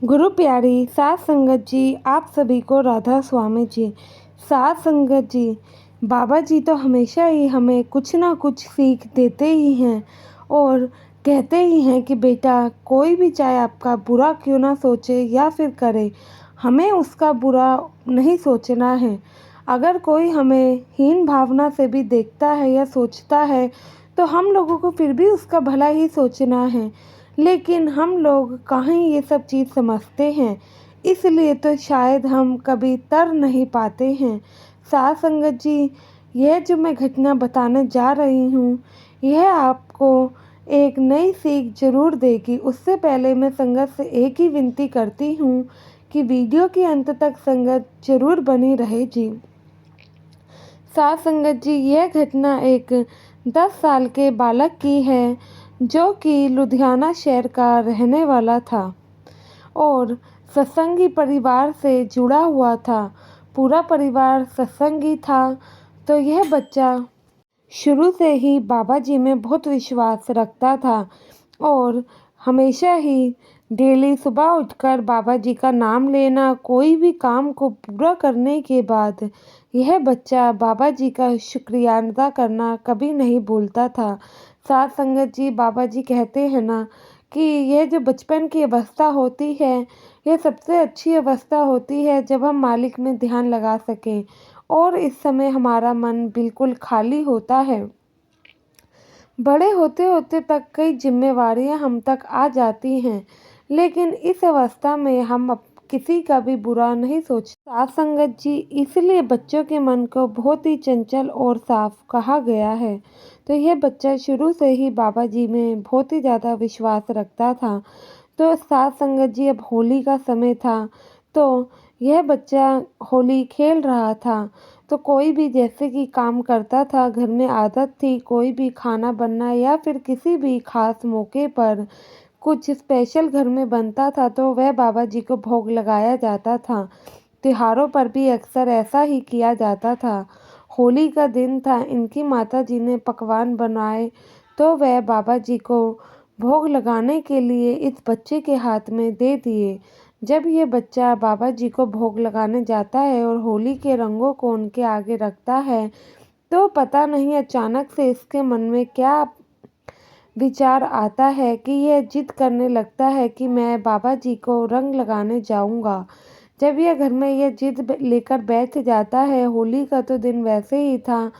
गुरु प्यारी साध संगत जी, आप सभी को राधा स्वामी जी। साध संगत जी, बाबा जी तो हमेशा ही हमें कुछ ना कुछ सीख देते ही हैं और कहते ही हैं कि बेटा, कोई भी चाहे आपका बुरा क्यों ना सोचे या फिर करे, हमें उसका बुरा नहीं सोचना है। अगर कोई हमें हीन भावना से भी देखता है या सोचता है तो हम लोगों को फिर भी उसका भला ही सोचना है। लेकिन हम लोग कहाँ ये सब चीज़ समझते हैं, इसलिए तो शायद हम कभी तर नहीं पाते हैं। साथ संगत जी, यह जो मैं घटना बताने जा रही हूँ, यह आपको एक नई सीख ज़रूर देगी। उससे पहले मैं संगत से एक ही विनती करती हूँ कि वीडियो के अंत तक संगत ज़रूर बनी रहे जी। साथ संगत जी, यह घटना एक 10 साल के बालक की है जो कि लुधियाना शहर का रहने वाला था और सत्संगी परिवार से जुड़ा हुआ था। पूरा परिवार सत्संगी था। तो यह बच्चा शुरू से ही बाबा जी में बहुत विश्वास रखता था और हमेशा ही डेली सुबह उठकर बाबा जी का नाम लेना, कोई भी काम को पूरा करने के बाद यह बच्चा बाबा जी का शुक्रिया अदा करना कभी नहीं भूलता था। साथ संगत जी, बाबा जी कहते हैं ना कि यह जो बचपन की अवस्था होती है, यह सबसे अच्छी अवस्था होती है जब हम मालिक में ध्यान लगा सकें और इस समय हमारा मन बिल्कुल खाली होता है। बड़े होते होते तक कई जिम्मेवारियां हम तक आ जाती हैं, लेकिन इस अवस्था में हम किसी का भी बुरा नहीं सोचते। साथ संगत जी, इसलिए बच्चों के मन को बहुत ही चंचल और साफ कहा गया है। तो यह बच्चा शुरू से ही बाबा जी में बहुत ही ज़्यादा विश्वास रखता था। तो साथ संगत जी, अब होली का समय था तो यह बच्चा होली खेल रहा था। तो कोई भी जैसे कि काम करता था, घर में आदत थी कोई भी खाना बनना या फिर किसी भी खास मौके पर कुछ स्पेशल घर में बनता था तो वह बाबा जी को भोग लगाया जाता था। त्योहारों पर भी अक्सर ऐसा ही किया जाता था। होली का दिन था, इनकी माता जी ने पकवान बनाए तो वह बाबा जी को भोग लगाने के लिए इस बच्चे के हाथ में दे दिए। जब ये बच्चा बाबा जी को भोग लगाने जाता है और होली के रंगों को उनके आगे रखता है, तो पता नहीं अचानक से इसके मन में क्या विचार आता है कि यह जिद करने लगता है कि मैं बाबा जी को रंग लगाने जाऊंगा। जब यह घर में यह जिद लेकर बैठ जाता है, होली का तो दिन वैसे ही था,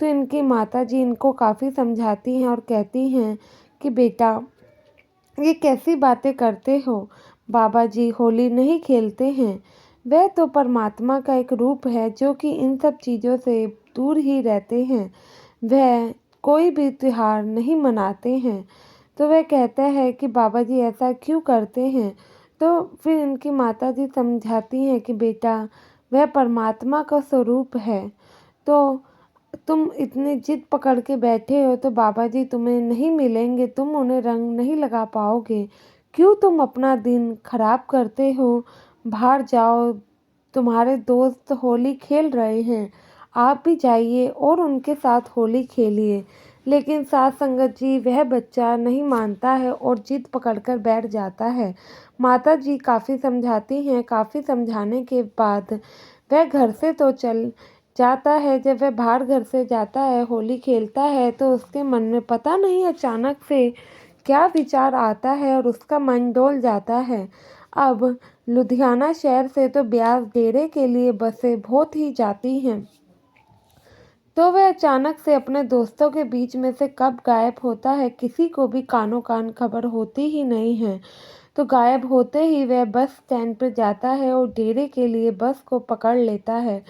तो इनकी माताजी इनको काफ़ी समझाती हैं और कहती हैं कि बेटा, ये कैसी बातें करते हो, बाबा जी होली नहीं खेलते हैं। वह तो परमात्मा का एक रूप है जो कि इन सब चीज़ों से दूर ही रहते हैं। वह कोई भी त्योहार नहीं मनाते हैं। तो वह कहता है कि बाबा जी ऐसा क्यों करते हैं। तो फिर इनकी माताजी समझाती हैं कि बेटा, वह परमात्मा का स्वरूप है। तो तुम इतनी जिद पकड़ के बैठे हो तो बाबा जी तुम्हें नहीं मिलेंगे, तुम उन्हें रंग नहीं लगा पाओगे। क्यों तुम अपना दिन खराब करते हो। बाहर जाओ, तुम्हारे दोस्त होली खेल रहे हैं, आप भी जाइए और उनके साथ होली खेलिए। लेकिन साथ संगत जी, वह बच्चा नहीं मानता है और जिद पकड़कर बैठ जाता है। माता जी काफ़ी समझाती हैं, काफ़ी समझाने के बाद वह घर से तो चल जाता है। जब वह बाहर घर से जाता है, होली खेलता है, तो उसके मन में पता नहीं अचानक से क्या विचार आता है और उसका मन डोल जाता है। अब लुधियाना शहर से तो ब्यास डेरे के लिए बसें बहुत ही जाती हैं, तो वह अचानक से अपने दोस्तों के बीच में से कब गायब होता है, किसी को भी कानो कान खबर होती ही नहीं है। तो गायब होते ही वह बस स्टैंड पर जाता है और डेरे के लिए बस को पकड़ लेता है।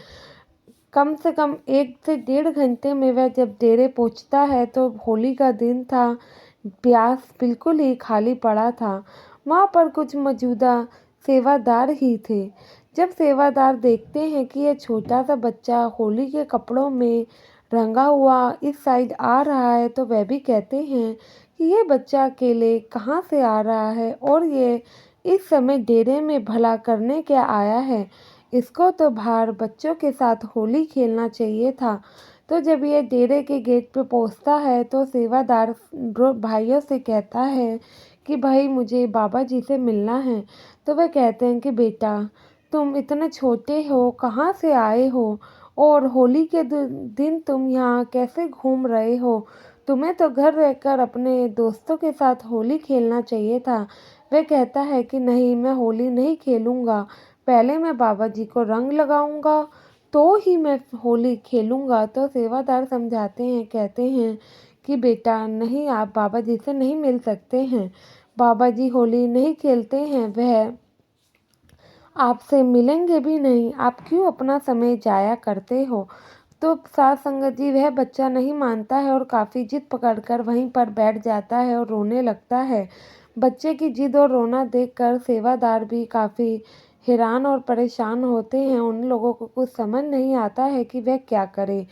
कम से कम 1 से डेढ़ घंटे में वह जब डेरे पहुंचता है तो होली का दिन था, ब्यास बिल्कुल ही खाली पड़ा था। वहाँ पर कुछ मौजूदा सेवादार ही थे। जब सेवादार देखते हैं कि यह छोटा सा बच्चा होली के कपड़ों में रंगा हुआ इस साइड आ रहा है, तो वह भी कहते हैं कि ये बच्चा अकेले कहाँ से आ रहा है और ये इस समय डेरे में भला करने क्या आया है। इसको तो बाहर बच्चों के साथ होली खेलना चाहिए था। तो जब ये डेरे के गेट पे पहुंचता है तो सेवादार भाइयों से कहता है कि भाई, मुझे बाबा जी से मिलना है। तो वह कहते हैं कि बेटा तुम इतने छोटे हो, कहाँ से आए हो और होली के दिन तुम यहाँ कैसे घूम रहे हो? तुम्हें तो घर रहकर अपने दोस्तों के साथ होली खेलना चाहिए था। वह कहता है कि नहीं, मैं होली नहीं खेलूँगा, पहले मैं बाबा जी को रंग लगाऊँगा तो ही मैं होली खेलूँगा। तो सेवादार समझाते हैं, कहते हैं कि बेटा नहीं, आप बाबा जी से नहीं मिल सकते हैं, बाबा जी होली नहीं खेलते हैं, वह आपसे मिलेंगे भी नहीं, आप क्यों अपना समय जाया करते हो? तो साथ संगत जी वह बच्चा नहीं मानता है और काफ़ी जिद पकड़कर वहीं पर बैठ जाता है और रोने लगता है। बच्चे की जिद और रोना देखकर सेवादार भी काफ़ी हैरान और परेशान होते हैं। उन लोगों को कुछ समझ नहीं आता है कि वह क्या करे।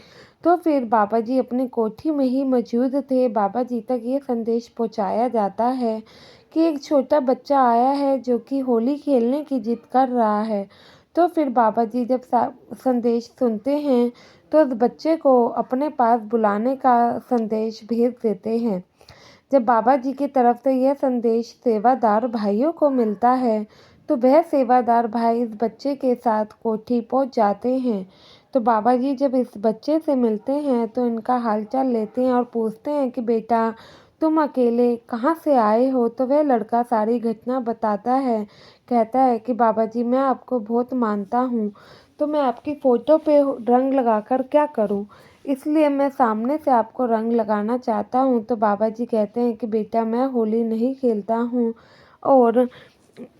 तो फिर बाबा जी अपनी कोठी में ही मौजूद थे। बाबा जी तक ये संदेश पहुँचाया जाता है कि एक छोटा बच्चा आया है जो कि होली खेलने की जिद कर रहा है। तो फिर बाबा जी जब संदेश सुनते हैं तो उस बच्चे को अपने पास बुलाने का संदेश भेज देते हैं। जब बाबा जी की तरफ से यह संदेश सेवादार भाइयों को मिलता है तो वह सेवादार भाई इस बच्चे के साथ कोठी पहुंच जाते हैं। तो बाबा जी जब इस बच्चे से मिलते हैं तो इनका हालचाल लेते हैं और पूछते हैं कि बेटा तुम अकेले कहाँ से आए हो? तो वह लड़का सारी घटना बताता है। कहता है कि बाबा जी मैं आपको बहुत मानता हूँ, तो मैं आपकी फ़ोटो पे रंग लगाकर क्या करूँ? इसलिए मैं सामने से आपको रंग लगाना चाहता हूँ। तो बाबा जी कहते हैं कि बेटा मैं होली नहीं खेलता हूँ और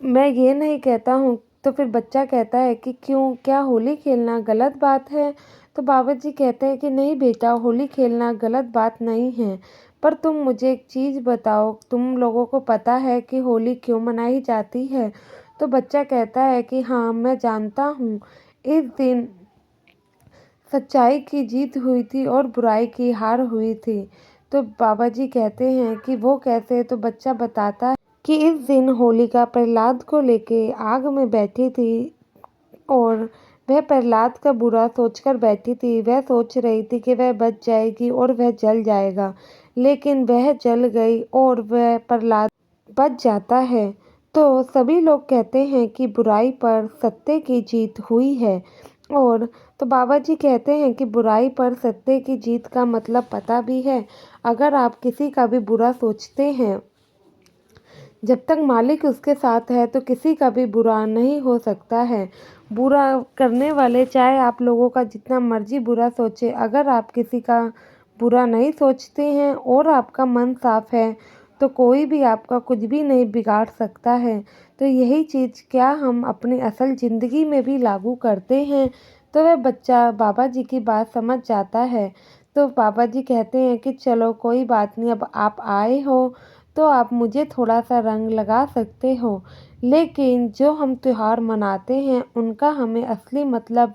मैं ये नहीं कहता हूँ। तो फिर बच्चा कहता है कि क्यों, क्या होली खेलना गलत बात है? तो बाबा जी कहते हैं कि नहीं बेटा, होली खेलना गलत बात नहीं है, पर तुम मुझे एक चीज़ बताओ, तुम लोगों को पता है कि होली क्यों मनाई जाती है? तो बच्चा कहता है कि हाँ मैं जानता हूँ, इस दिन सच्चाई की जीत हुई थी और बुराई की हार हुई थी। तो बाबा जी कहते हैं कि वो कैसे? तो बच्चा बताता है कि इस दिन होलिका प्रहलाद को लेके आग में बैठी थी और वह प्रहलाद का बुरा सोचकर बैठी थी। वह सोच रही थी कि वह बच जाएगी और वह जल जाएगा, लेकिन वह जल गई और वह प्रहलाद बच जाता है। तो सभी लोग कहते हैं कि बुराई पर सत्य की जीत हुई है। और तो बाबा जी कहते हैं कि बुराई पर सत्य की जीत का मतलब पता भी है। अगर आप किसी का भी बुरा सोचते हैं, जब तक मालिक उसके साथ है तो किसी का भी बुरा नहीं हो सकता है। बुरा करने वाले चाहे आप लोगों का जितना मर्जी बुरा सोचे, अगर आप किसी का बुरा नहीं सोचते हैं और आपका मन साफ है तो कोई भी आपका कुछ भी नहीं बिगाड़ सकता है। तो यही चीज़ क्या हम अपनी असल ज़िंदगी में भी लागू करते हैं? तो वह बच्चा बाबा जी की बात समझ जाता है। तो बाबा जी कहते हैं कि चलो कोई बात नहीं, अब आप आए हो तो आप मुझे थोड़ा-सा रंग लगा सकते हो, लेकिन जो हम त्योहार मनाते हैं उनका हमें असली मतलब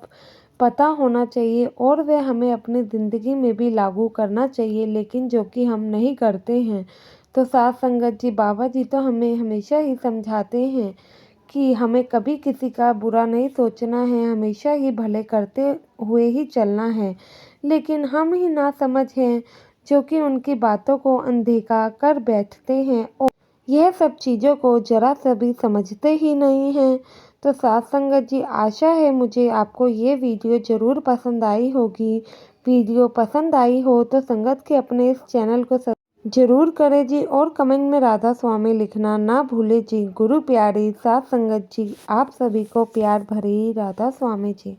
पता होना चाहिए और वह हमें अपनी ज़िंदगी में भी लागू करना चाहिए, लेकिन जो कि हम नहीं करते हैं। तो साथ संगत जी बाबा जी तो हमें हमेशा ही समझाते हैं कि हमें कभी किसी का बुरा नहीं सोचना है, हमेशा ही भले करते हुए ही चलना है। लेकिन हम ही नासमझ हैं जो कि उनकी बातों को अनदेखा कर बैठते हैं और यह सब चीज़ों को ज़रा सा भी समझते ही नहीं हैं। तो साथ संगत जी आशा है मुझे आपको ये वीडियो ज़रूर पसंद आई होगी। वीडियो पसंद आई हो तो संगत के अपने इस चैनल को ज़रूर करें जी और कमेंट में राधा स्वामी लिखना ना भूलें जी। गुरु प्यारी साथ संगत जी, आप सभी को प्यार भरी राधा स्वामी जी।